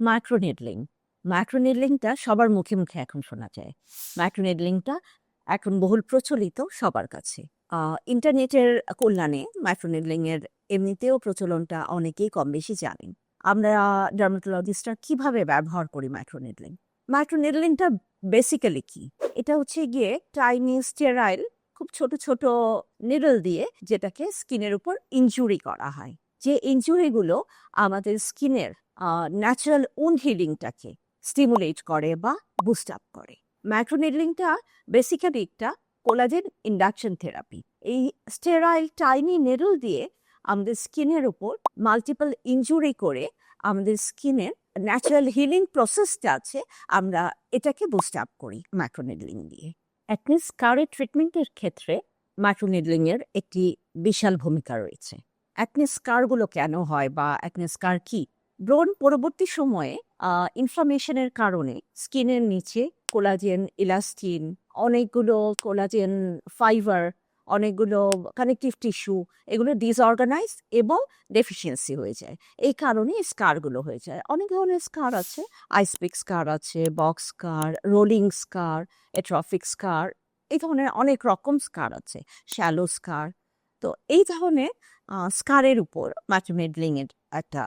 Microneedling. মাইক্রোনিডলিংটা সবার মুখে, মুখে এখন শোনা যায়। মাইক্রোনিডলিংটা এখন বহুল প্রচলিত সবার কাছে। ইন্টারনেটের কল্যাণে মাইক্রোনিডলিংয়ের এমনিতেও প্রচলনটা অনেকেই কম বেশি জানেন। আমরা ডার্মাটোলজিস্টরা কিভাবে ব্যবহার করি মাইক্রোনিডলিং? মাইক্রোনিডলিংটা বেসিক্যালি কি? এটা হচ্ছে গিয়ে টাইনি স্টেরাইল খুব ছোট, ছোট নিডল দিয়ে যেটাকে স্কিনের উপর ইনজুরি করা হয়। যে ইনজুরিগুলো আমাদের স্কিনের ন্যাচারাল উন্ড হিলিংটাকে স্টিমুলেট করে বা বুস্ট আপ করে। মাইক্রোনিডলিংটা বেসিক্যালি একটা কোলাজেন ইন্ডাকশন থেরাপি। এই স্টেরাইল টাইনি নেডল দিয়ে আমাদের স্কিনের উপর মাল্টিপল ইনজুরি করে আমাদের স্কিনের ন্যাচারাল হিলিং প্রসেসটা আছে, আমরা এটাকে বুস্ট আপ করি মাইক্রোনিডলিং দিয়ে। অ্যাকনে স্কারের ট্রিটমেন্টের ক্ষেত্রে মাইক্রোনিডলিং এর একটি বিশাল ভূমিকা রয়েছে। অ্যাকনে স্কারগুলো কেন হয় বা অ্যাকনে স্কার কি? ব্রণ পরবর্তী সময়ে ইনফ্লামেশনের কারণে স্কিনের নিচে কোলাজেন, ইলাস্টিন, অনেকগুলো কোলাজেন ফাইবার, অনেকগুলো কানেকটিভ টিস্যু এগুলো ডিসঅর্গানাইজ এবং ডেফিসিয়েন্সি হয়ে যায়। এই কারণে স্কারগুলো হয়ে যায়। অনেক ধরনের স্কার আছে, আইসপিক স্কার আছে, বক্স স্কার, রোলিং স্কার, এট্রফিক স্কার, এই ধরনের অনেক রকম স্কার আছে, শ্যালো স্কার। তো এই ধরনের স্কারের উপর মাইক্রোনিডলিং এর একটা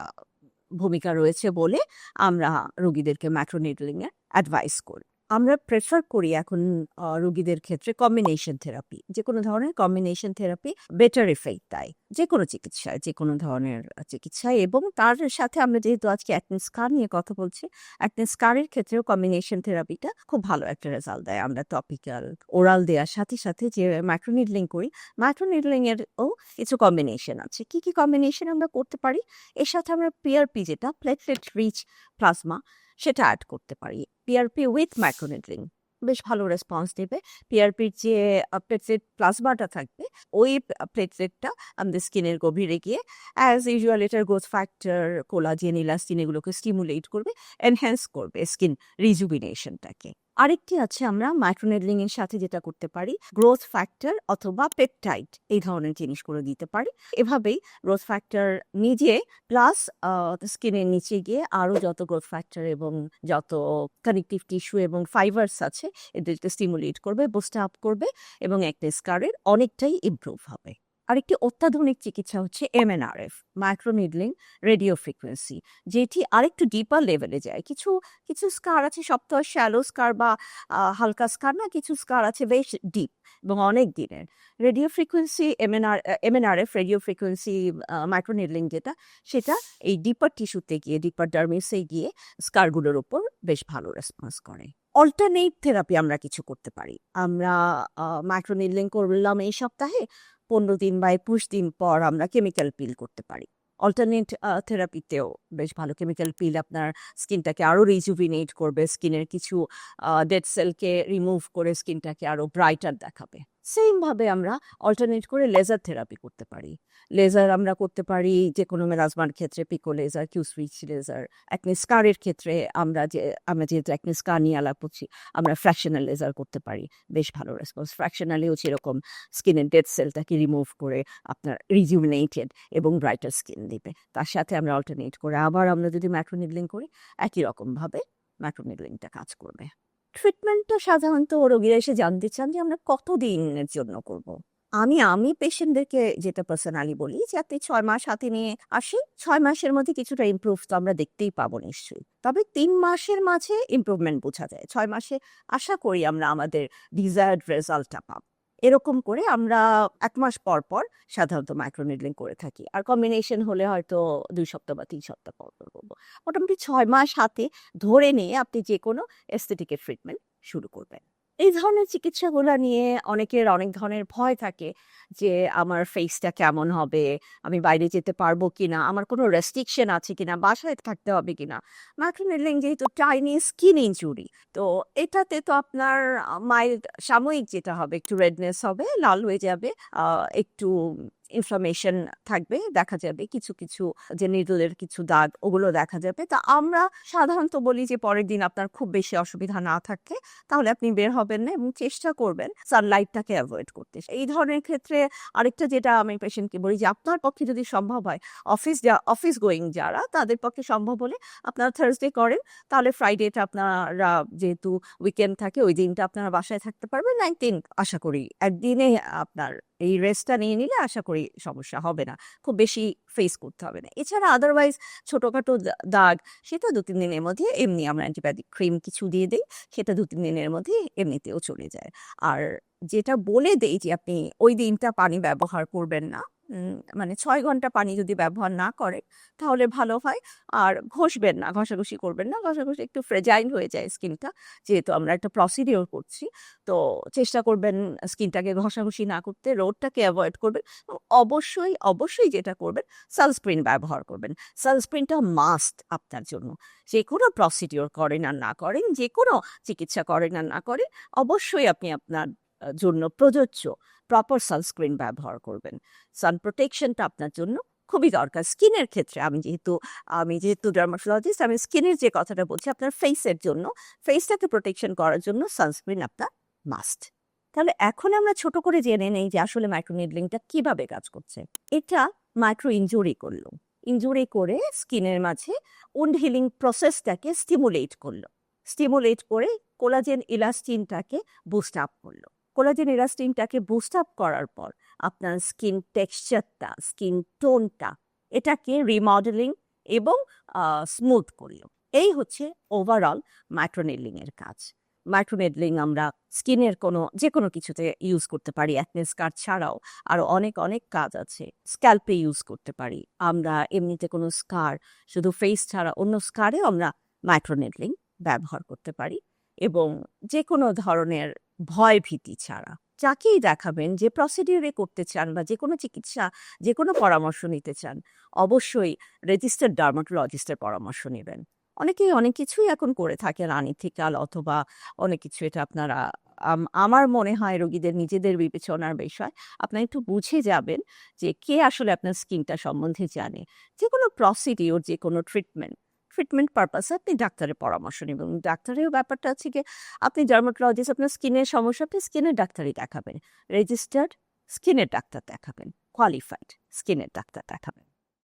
ভূমিকা রয়েছে বলে আমরা রোগীদেরকে মাইক্রোনিডলিং এর অ্যাডভাইস করি। আমরা প্রেফার করি এখন রোগীদের ক্ষেত্রে কম্বিনেশন থেরাপি। যে কোনো ধরনের কম্বিনেশন থেরাপি বেটার ইফেক্ট দেয় যে কোনো চিকিৎসায়, যে কোনো ধরনের চিকিৎসায়। এবং তার সাথে আমরা যেহেতু আজকে অ্যাকনে স্কার নিয়ে কথা বলছি, অ্যাকনে স্কারের ক্ষেত্রেও কম্বিনেশন থেরাপিটা খুব ভালো একটা রেজাল্ট দেয়। আমরা টপিক্যাল, ওরাল দেওয়ার সাথে সাথে যে মাইক্রোনিডলিং করি, মাইক্রোনিডলিং এরও কিছু কম্বিনেশন আছে। কি কি কম্বিনেশন আমরা করতে পারি? এর সাথে আমরা পিআরপি, যেটা প্লেটলেট রিচ প্লাজমা, সেটা অ্যাড করতে পারি। পিআরপি উইথ মাইক্রোনিডলিং বেশ ভালো রেসপন্স দেবে। পিআরপির যে প্লেটলেট প্লাজমাটা থাকবে, ওই প্লেটলেটটা আমাদের স্কিনের গভীরে গিয়ে অ্যাজ ইউজুয়াল এটার গ্রোথ ফ্যাক্টর, কোলাজেন, ইলাস্টিন এগুলোকে স্টিমুলেট করবে, এনহ্যান্স করবে স্কিন রিজুভিনেশনটাকে। আরেকটি আছে, আমরা মাইক্রোনিডলিং এর সাথে যেটা করতে পারি, গ্রোথ ফ্যাক্টর অথবা পেপটাইড এই ধরনের জিনিসগুলো দিতে পারি। এভাবেই গ্রোথ ফ্যাক্টর নিজে প্লাস স্কিনের নিচে গিয়ে আরো যত গ্রোথ ফ্যাক্টর এবং যত কানেকটিভ টিস্যু এবং ফাইবারস আছে এদেরকে স্টিমুলেট করবে, বুস্ট আপ করবে এবং অ্যাকনে স্কারের অনেকটাই ইমপ্রুভ হবে। আরেকটি অত্যাধুনিক চিকিৎসা হচ্ছে এমএনআরএফ, মাইক্রোনিডলিং রেডিও ফ্রিকোয়েন্সি, যেটি আরেকটু ডিপার লেভেলে যায়। কিছু কিছু স্কার আছে সপ্ত শ্যালো স্কার বা হালকা স্কার না, কিছু স্কার আছে বেশ ডিপ এবং অনেক দিনের। Radio frequency MNRF radio frequency microneedling যেটা, সেটা এই ডিপার টিস্যুতে গিয়ে, ডিপার ডার্মিসে গিয়ে স্কারগুলোর উপর বেশ ভালো রেসপন্স করে। অল্টারনেট থেরাপি আমরা কিছু করতে পারি। আমরা মাইক্রোনিডলিং করলাম এই সপ্তাহে, 15 দিন বা 21 দিন পর আমরা কেমিক্যাল পিল করতে পারি। অল্টারনেট থেরাপিতেও বেশ ভালো। কেমিক্যাল পিল আপনার স্কিনটাকে আরো রিজুভিনেট করবে, স্কিনের কিছু ডেড সেলকে রিমুভ করে স্কিনটাকে আরো ব্রাইটার দেখাবে। সেম ভাবে আমরা অল্টারনেট করে লেজার থেরাপি করতে পারি। লেজার আমরা করতে পারি যে কোনো মেলাজমার ক্ষেত্রে pico laser, Q switch laser. Acne স্কারের ক্ষেত্রে আমরা যেহেতু অ্যাকনে স্কার নিয়ে আলাপ করছি, আমরা ফ্র্যাকশনাল লেজার করতে পারি, বেশ ভালো রেসপন্স। ফ্র্যাকশনালেও যেরকম স্কিনের ডেড সেলটাকে রিমুভ করে আপনার রিজুভিনেটেড এবং ব্রাইটার স্কিন দিবে। তার সাথে আমরা অল্টারনেট করে আবার আমরা যদি মাইক্রোনিডলিং করি, একই রকমভাবে মাইক্রোনিডলিংটা কাজ করবে। ট্রিটমেন্টটা সাধারণত রোগীরা এসে জানতে চান যে আমরা কতদিনের জন্য করব। আমি পেশেন্টদেরকে যেটা পার্সোনালি বলি, যাতে 6 মাস হাতে নিয়ে আসি, 6 মাসের মধ্যে কিছুটা ইমপ্রুভ তো আমরা দেখতেই পাবো নিশ্চয়ই। তবে 3 মাসের মাঝে ইমপ্রুভমেন্ট বোঝা যায়। 6 মাসে আশা করি আমরা আমাদের ডিজায়ার্ড রেজাল্টটা পাবো। এরকম করে আমরা 1 মাস পর পর সাধারণত মাইক্রোনিডলিং করে থাকি। আর কম্বিনেশন হলে হয়তো 2 সপ্তাহ বা 3 সপ্তাহ পর পর করবো। মোটামুটি 6 মাস হাতে ধরে নিয়ে আপনি যে কোনো এস্থেটিকের ট্রিটমেন্ট শুরু করবেন। এই ধরনের চিকিৎসাগুলো নিয়ে অনেকের অনেক ধরনের ভয় থাকে যে আমার ফেসটা কেমন হবে, আমি বাইরে যেতে পারবো কিনা, আমার কোনো রেস্ট্রিকশন আছে কিনা, বাসায় থাকতে হবে কিনা। মাইক্রোনিডলিং যেহেতু টাইনি স্কিন ইনজুরি, তো এটাতে তো আপনার মাইল্ড সাময়িক যেটা হবে, একটু রেডনেস হবে, লাল হয়ে যাবে, একটু ইনফ্লামেশন থাকবে, দেখা যাবে কিছু কিছু যে নিডলের কিছু দাগ ওগুলো দেখা যাবে। তা আমরা সাধারণত বলি যে পরের দিন আপনার খুব বেশি অসুবিধা না থাকে তাহলে আপনি বের হবেন না এবং চেষ্টা করবেন সানলাইটটাকে অ্যাভয়েড করতে। এই ধরনের ক্ষেত্রে আরেকটা যেটা আমি পেশেন্টকে বলি যে আপনার পক্ষে যদি সম্ভব হয় অফিস গোয়িং যারা তাদের পক্ষে সম্ভব হলে আপনারা থার্সডে করেন, তাহলে ফ্রাইডেটা আপনারা যেহেতু উইকেন্ড থাকে ওই দিনটা আপনারা বাসায় থাকতে পারবেন। 19 আশা করি একদিনে আপনার এই রেস্টটা নিয়ে নিলে আশা করি সমস্যা হবে না, খুব বেশি ফেস করতে হবে না। এছাড়া আদারওয়াইজ ছোটখাটো দাগ সেটা 2-3 দিনের মধ্যে এমনি আমরা অ্যান্টিবায়োটিক ক্রিম কিছু দিয়ে দিই, সেটা 2-3 দিনের মধ্যে এমনিতেও চলে যায়। আর যেটা বলে দেই যে আপনি ওই দিনটা পানি ব্যবহার করবেন না, মানে 6 ঘন্টা পানি যদি ব্যবহার না করেন তাহলে ভালো হয়। আর ঘষবেন না, ঘষাঘষি করবেন না, ঘষাঘষি একটু ফ্রেজাইল হয়ে যায় স্কিনটা, যেহেতু আমরা একটা প্রসিডিওর করছি। তো চেষ্টা করবেন স্কিনটাকে ঘষাঘষি না করতে, রোদটাকে অ্যাভয়েড করবেন। অবশ্যই যেটা করবেন সানস্ক্রিন ব্যবহার করবেন। সানস্ক্রিনটা মাস্ট আপনার জন্য। যে কোনো প্রসিডিওর করেন আর না করেন, যে কোনো চিকিৎসা করেন আর না করেন, অবশ্যই আপনি আপনার জন্য প্রযোজ্য প্রপার সানস্ক্রিন ব্যবহার করবেন। সান প্রোটেকশনটা আপনার জন্য খুবই দরকার। স্কিনের ক্ষেত্রে আমি যেহেতু ডার্মাটোলজিস্ট, আমি স্কিনের যে কথাটা বলছি আপনার ফেসের জন্য, ফেসটাকে প্রোটেকশন করার জন্য সানস্ক্রিন আপনার মাস্ট। তাহলে এখন আমরা ছোট করে জেনে নেই যে আসলে মাইক্রোনিডলিংটা কিভাবে কাজ করছে। এটা মাইক্রো ইনজুরি করলো, ইনজুরি করে স্কিনের মাঝে উন্ড হিলিং প্রসেসটাকে স্টিমুলেট করে কোলাজেন ইলাস্টিনটাকে বুস্ট আপ করলো। কোলাজেন ইলাস্টিনটাকে বুস্ট আপ করার পর আপনার স্কিন টেক্সচারটা, স্কিন টোনটা এটাকে রিমডেলিং এবং স্মুথ করলো। এই হচ্ছে ওভারঅল মাইক্রোনেডলিং এর কাজ। মাইক্রোনেডলিং আমরা স্কিনের যে কোনো কিছুতে ইউজ করতে পারি, অ্যাকনে স্কার ছাড়াও আরো অনেক অনেক কাজ আছে। স্ক্যাল্পে ইউজ করতে পারি আমরা, এমনিতে কোনো স্কার শুধু ফেস ছাড়া অন্য স্কারেও আমরা মাইক্রোনেডলিং ব্যবহার করতে পারি। এবং যে কোনো ধরনের ভয় ভীতি ছাড়া যাকেই দেখাবেন, যে প্রসিডিউরে করতে চান বা যে কোনো চিকিৎসা, যে কোনো পরামর্শ নিতে চান, অবশ্যই রেজিস্টার্ড ডার্মাটোলজিস্টের পরামর্শ নেবেন। অনেকেই অনেক কিছুই এখন করে থাকেন আনইথিক্যাল অথবা অনেক কিছু, এটা আপনারা আমার মনে হয় রোগীদের নিজেদের বিবেচনার বিষয়। আপনারা একটু বুঝে যাবেন যে কে আসলে আপনার স্কিনটা সম্বন্ধে জানে। যে কোনো প্রসিডিওর, যে কোনো ট্রিটমেন্ট পারপাসে আপনি ডাক্তারের পরামর্শ নেবেন। ডাক্তারের ব্যাপারটা হচ্ছে গিয়ে আপনি ডার্মাটোলজিস্ট, আপনার স্কিনের সমস্যা, আপনি স্কিনের ডাক্তারই দেখাবেন। রেজিস্টার্ড স্কিনের ডাক্তার দেখাবেন, কোয়ালিফাইড স্কিনের ডাক্তার দেখাবেন।